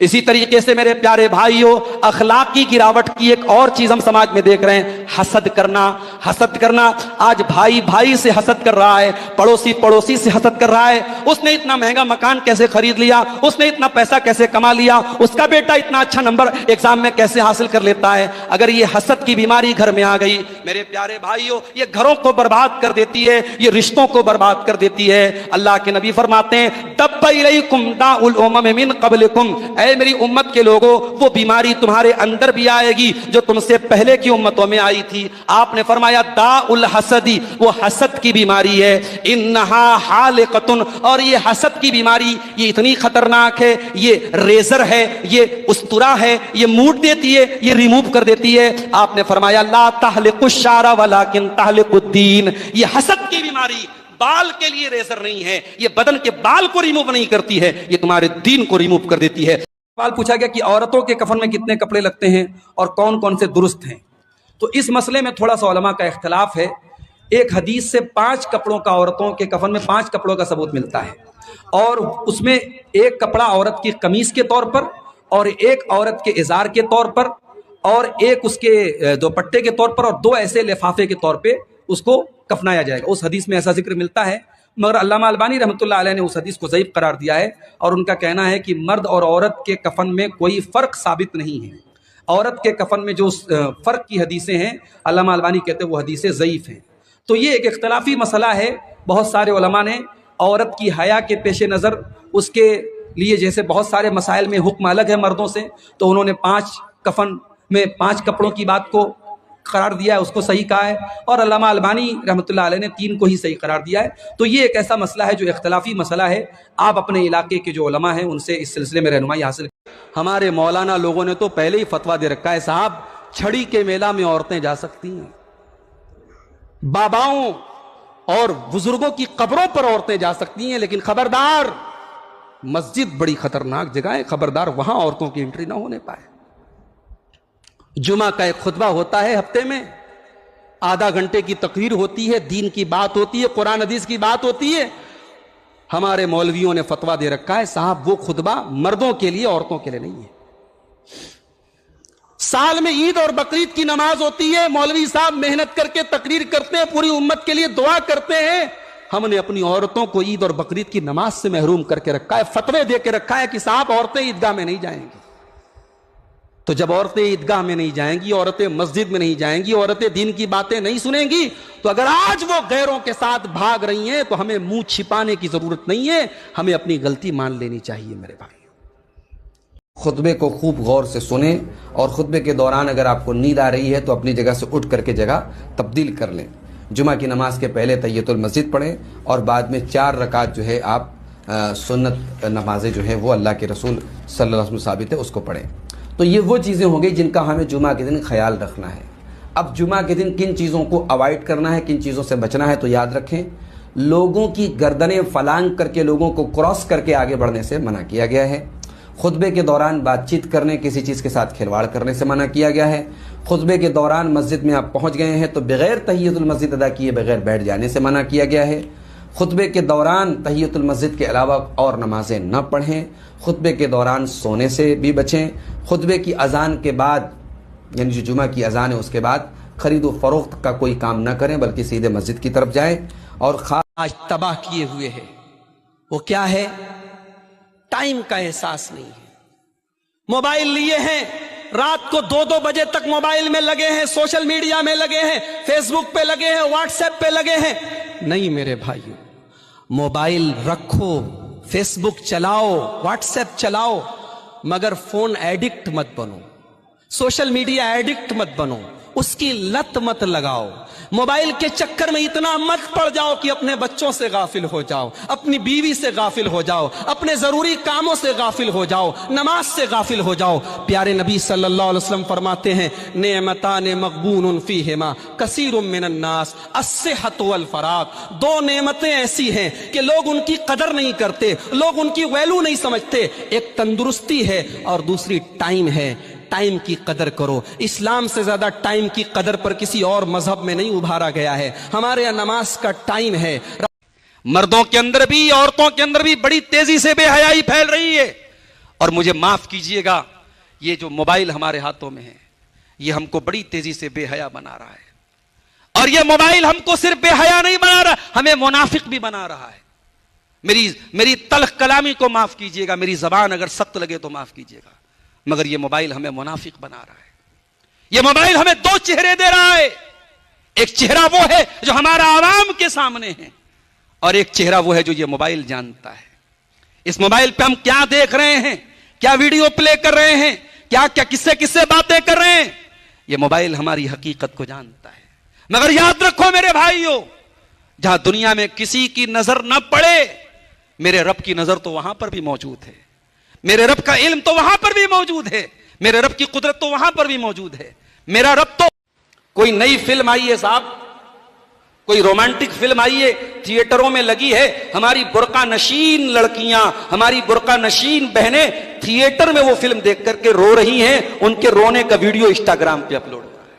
اسی طریقے سے میرے پیارے بھائیوں، اخلاقی گراوٹ کی ایک اور چیز ہم سماج میں دیکھ رہے ہیں، حسد کرنا۔ آج بھائی بھائی سے حسد کر رہا ہے، پڑوسی پڑوسی سے حسد کر رہا ہے، اس نے اتنا مہنگا مکان کیسے خرید لیا، اس نے اتنا پیسہ کیسے کما لیا، اس کا بیٹا اتنا اچھا نمبر ایگزام میں کیسے حاصل کر لیتا ہے۔ اگر یہ حسد کی بیماری گھر میں آ گئی میرے پیارے بھائیوں، یہ گھروں کو برباد کر دیتی ہے، یہ رشتوں کو برباد کر دیتی ہے۔ اللہ کے نبی فرماتے ہیں دب الیکم داء الامم من قبلکم، اے میری امت کے لوگوں، وہ بیماری تمہارے اندر بھی آئے گی جو تم سے پہلے کی امتوں میں آئی تھی۔ آپ نے فرمایا داء الحسدی، وہ حسد کی بیماری ہے، انہا حالقۃ، اور یہ حسد کی بیماری یہ اتنی خطرناک ہے، یہ ریزر ہے، یہ استرا ہے، یہ موڑ دیتی ہے، یہ ریموو کر دیتی ہے۔ آپ نے فرمایا لا تحلق الشعر ولکن تحلق الدین، یہ حسد کی بیماری بال کے لیے ریزر نہیں ہے، یہ بدن کے بال کو ریموو نہیں کرتی ہے، یہ تمہارے دین کو ریموو کر دیتی ہے۔ سوال پوچھا گیا کہ عورتوں کے کفن میں کتنے کپڑے لگتے ہیں اور کون کون سے درست ہیں، تو اس مسئلے میں تھوڑا سا علماء کا اختلاف ہے۔ ایک حدیث سے 5 کپڑوں کا، عورتوں کے کفن میں 5 کپڑوں کا ثبوت ملتا ہے، اور اس میں ایک کپڑا عورت کی قمیص کے طور پر، اور ایک عورت کے ازار کے طور پر، اور ایک اس کے دوپٹے کے طور پر، اور 2 ایسے لفافے کے طور پہ اس کو کفنایا جائے گا۔ اس حدیث میں ایسا ذکر ملتا ہے، مگر علامہ البانی رحمۃ اللہ علیہ نے اس حدیث کو ضعیف قرار دیا ہے، اور ان کا کہنا ہے کہ مرد اور عورت کے کفن میں کوئی فرق ثابت نہیں ہے۔ عورت کے کفن میں جو فرق کی حدیثیں ہیں، علامہ البانی کہتے ہیں وہ حدیثیں ضعیف ہیں۔ تو یہ ایک اختلافی مسئلہ ہے۔ بہت سارے علماء نے عورت کی حیا کے پیش نظر اس کے لیے، جیسے بہت سارے مسائل میں حکم الگ ہے مردوں سے، تو انہوں نے 5 کفن میں 5 کپڑوں کی بات کو قرار دیا ہے، اس کو صحیح کہا ہے، اور علامہ البانی رحمۃ اللہ علیہ نے 3 کو ہی صحیح قرار دیا ہے۔ تو یہ ایک ایسا مسئلہ ہے جو اختلافی مسئلہ ہے، آپ اپنے علاقے کے جو علماء ہیں ان سے اس سلسلے میں رہنمائی حاصل۔ ہمارے مولانا لوگوں نے تو پہلے ہی فتویٰ دے رکھا ہے صاحب، چھڑی کے میلہ میں عورتیں جا سکتی ہیں، باباؤں اور بزرگوں کی قبروں پر عورتیں جا سکتی ہیں، لیکن خبردار، مسجد بڑی خطرناک جگہ ہے، خبردار وہاں عورتوں کی انٹری نہ ہونے پائے۔ جمعہ کا ایک خطبہ ہوتا ہے ہفتے میں، آدھا گھنٹے کی تقریر ہوتی ہے، دین کی بات ہوتی ہے، قرآن حدیث کی بات ہوتی ہے۔ ہمارے مولویوں نے فتویٰ دے رکھا ہے صاحب وہ خطبہ مردوں کے لیے، عورتوں کے لیے نہیں ہے۔ سال میں عید اور بقرعید کی نماز ہوتی ہے، مولوی صاحب محنت کر کے تقریر کرتے ہیں، پوری امت کے لیے دعا کرتے ہیں، ہم نے اپنی عورتوں کو عید اور بقرعید کی نماز سے محروم کر کے رکھا ہے، فتوے دے کے رکھا ہے کہ صاحب عورتیں عیدگاہ میں نہیں جائیں گی۔ تو جب عورتیں عیدگاہ میں نہیں جائیں گی، عورتیں مسجد میں نہیں جائیں گی، عورتیں دین کی باتیں نہیں سنیں گی، تو اگر آج وہ غیروں کے ساتھ بھاگ رہی ہیں تو ہمیں منہ چھپانے کی ضرورت نہیں ہے، ہمیں اپنی غلطی مان لینی چاہیے۔ میرے بھائی، خطبے کو خوب غور سے سنیں، اور خطبے کے دوران اگر آپ کو نیند آ رہی ہے تو اپنی جگہ سے اٹھ کر کے جگہ تبدیل کر لیں۔ جمعہ کی نماز کے پہلے تحیۃ المسجد پڑھیں، اور بعد میں 4 رکعت جو ہے آپ سنت نمازیں جو ہے وہ اللہ کے رسول صلی اللہ علیہ وسلم ثابت ہے اس کو پڑھیں۔ تو یہ وہ چیزیں ہوں گی جن کا ہمیں جمعہ کے دن خیال رکھنا ہے۔ اب جمعہ کے دن کن چیزوں کو اوائڈ کرنا ہے، کن چیزوں سے بچنا ہے، تو یاد رکھیں لوگوں کی گردنیں فلانگ کر کے، لوگوں کو کراس کر کے آگے بڑھنے سے منع کیا گیا ہے۔ خطبے کے دوران بات چیت کرنے، کسی چیز کے ساتھ کھلواڑ کرنے سے منع کیا گیا ہے۔ خطبے کے دوران مسجد میں آپ پہنچ گئے ہیں تو بغیر تحیۃ المسجد ادا کیے بغیر بیٹھ جانے سے منع کیا گیا ہے۔ خطبے کے دوران تحیۃ المسجد کے علاوہ اور نمازیں نہ پڑھیں۔ خطبے کے دوران سونے سے بھی بچیں۔ خطبے کی اذان کے بعد، یعنی جو جمعہ کی اذان ہے اس کے بعد خرید و فروخت کا کوئی کام نہ کریں، بلکہ سیدھے مسجد کی طرف جائیں۔ اور آج تباہ کیے ہوئے ہیں وہ کیا ہے؟ ٹائم کا احساس نہیں ہے۔ موبائل لیے ہیں، رات کو 2-2 بجے تک موبائل میں لگے ہیں، سوشل میڈیا میں لگے ہیں، فیس بک پہ لگے ہیں، واٹس ایپ پہ لگے ہیں۔ نہیں میرے بھائیو، موبائل رکھو، فیس بک چلاؤ، واٹس ایپ چلاؤ، مگر فون ایڈکٹ مت بنو، سوشل میڈیا ایڈکٹ مت بنو، اس کی لت مت لگاؤ۔ موبائل کے چکر میں اتنا مت پڑ جاؤ کہ اپنے بچوں سے غافل ہو جاؤ، اپنی بیوی سے غافل ہو جاؤ، اپنے ضروری کاموں سے غافل ہو جاؤ، نماز سے غافل ہو جاؤ۔ پیارے نبی صلی اللہ علیہ وسلم فرماتے ہیں نعمتان مغبون فیہما کثیر من الناس الصحۃ والفراغ، 2 نعمتیں ایسی ہیں کہ لوگ ان کی قدر نہیں کرتے، لوگ ان کی ویلو نہیں سمجھتے۔ ایک تندرستی ہے اور دوسری ٹائم ہے۔ ٹائم کی قدر کرو۔ اسلام سے زیادہ ٹائم کی قدر پر کسی اور مذہب میں نہیں ابھارا گیا ہے۔ ہمارے یہاں نماز کا ٹائم ہے۔ مردوں کے اندر بھی عورتوں کے اندر بھی بڑی تیزی سے بے حیائی پھیل رہی ہے۔ اور مجھے معاف کیجئے گا، یہ جو موبائل ہمارے ہاتھوں میں ہے یہ ہم کو بڑی تیزی سے بے حیا بنا رہا ہے، اور یہ موبائل ہم کو صرف بے حیا نہیں بنا رہا، ہمیں منافق بھی بنا رہا ہے۔ میری تلخ کلامی کو معاف کیجئے گا، میری زبان اگر سخت لگے تو معاف کیجئے گا، مگر یہ موبائل ہمیں منافق بنا رہا ہے۔ یہ موبائل ہمیں دو چہرے دے رہا ہے، ایک چہرہ وہ ہے جو ہمارا عوام کے سامنے ہے، اور ایک چہرہ وہ ہے جو یہ موبائل جانتا ہے۔ اس موبائل پہ ہم کیا دیکھ رہے ہیں، کیا ویڈیو پلے کر رہے ہیں، کیا کس سے باتیں کر رہے ہیں، یہ موبائل ہماری حقیقت کو جانتا ہے۔ مگر یاد رکھو میرے بھائیو، جہاں دنیا میں کسی کی نظر نہ پڑے، میرے رب کی نظر تو وہاں پر بھی موجود ہے، میرے رب کا علم تو وہاں پر بھی موجود ہے، میرے رب کی قدرت تو وہاں پر بھی موجود ہے۔ میرا رب تو کوئی نئی فلم آئی ہے صاحب، کوئی رومانٹک فلم آئی ہے، تھیٹروں میں لگی ہے، ہماری برقع نشین لڑکیاں، ہماری برقع نشین بہنیں تھیٹر میں وہ فلم دیکھ کر کے رو رہی ہیں، ان کے رونے کا ویڈیو انسٹاگرام پہ اپلوڈ ہو رہا ہے۔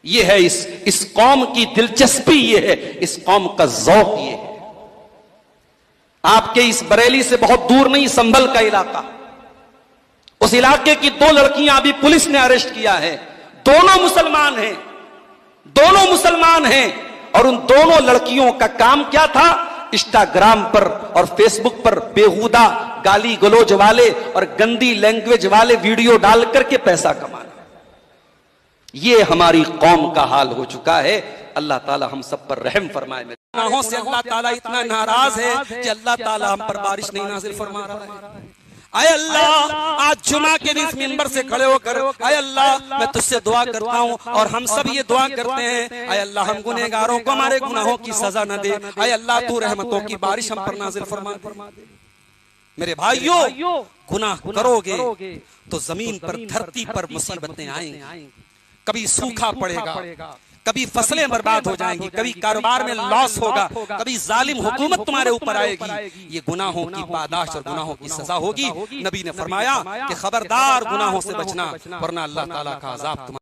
یہ ہے اس قوم کی دلچسپی، یہ ہے اس قوم کا ذوق، یہ ہے۔ آپ کے اس بریلی سے بہت دور نہیں، سنبھل کا علاقہ، اس علاقے کی دو لڑکیاں ابھی پولیس نے اریسٹ کیا ہے، دونوں مسلمان ہیں، اور ان دونوں لڑکیوں کا کام کیا تھا؟ انسٹاگرام پر اور فیس بک پر بیہودہ گالی گلوچ والے اور گندی لینگویج والے ویڈیو ڈال کر کے پیسہ کمانا۔ یہ ہماری قوم کا حال ہو چکا ہے۔ اللہ تعالی ہم سب پر رحم فرمائے۔ گناہوں سے اللہ تعالیٰ اتنا ناراض ہے کہ اللہ تعالیٰ ہم پر بارش نہیں نازل فرما رہا ہے۔ اے اللہ، آج جمعہ کے دن اس منبر سے کھڑے ہو کر اے اللہ میں تجھ سے دعا کرتا ہوں، اور ہم سب یہ دعا کرتے ہیں، اے اللہ ہم گنہگاروں کو ہمارے گناہوں کی سزا نہ دے، اے اللہ تو رحمتوں کی بارش ہم پر نازل فرما دے۔ میرے بھائیو، گناہ کرو گے تو زمین پر، دھرتی پر مصیبتیں آئیں گی، کبھی سوکھا پڑے گا، کبھی فصلیں برباد ہو جائیں گی، کبھی کاروبار میں لاس ہوگا، کبھی ظالم حکومت تمہارے اوپر آئے گی، یہ گناہوں کی پاداش اور گناہوں کی سزا ہوگی۔ نبی نے فرمایا کہ خبردار گناہوں سے بچنا، ورنہ اللہ تعالیٰ کا عذاب تمہارے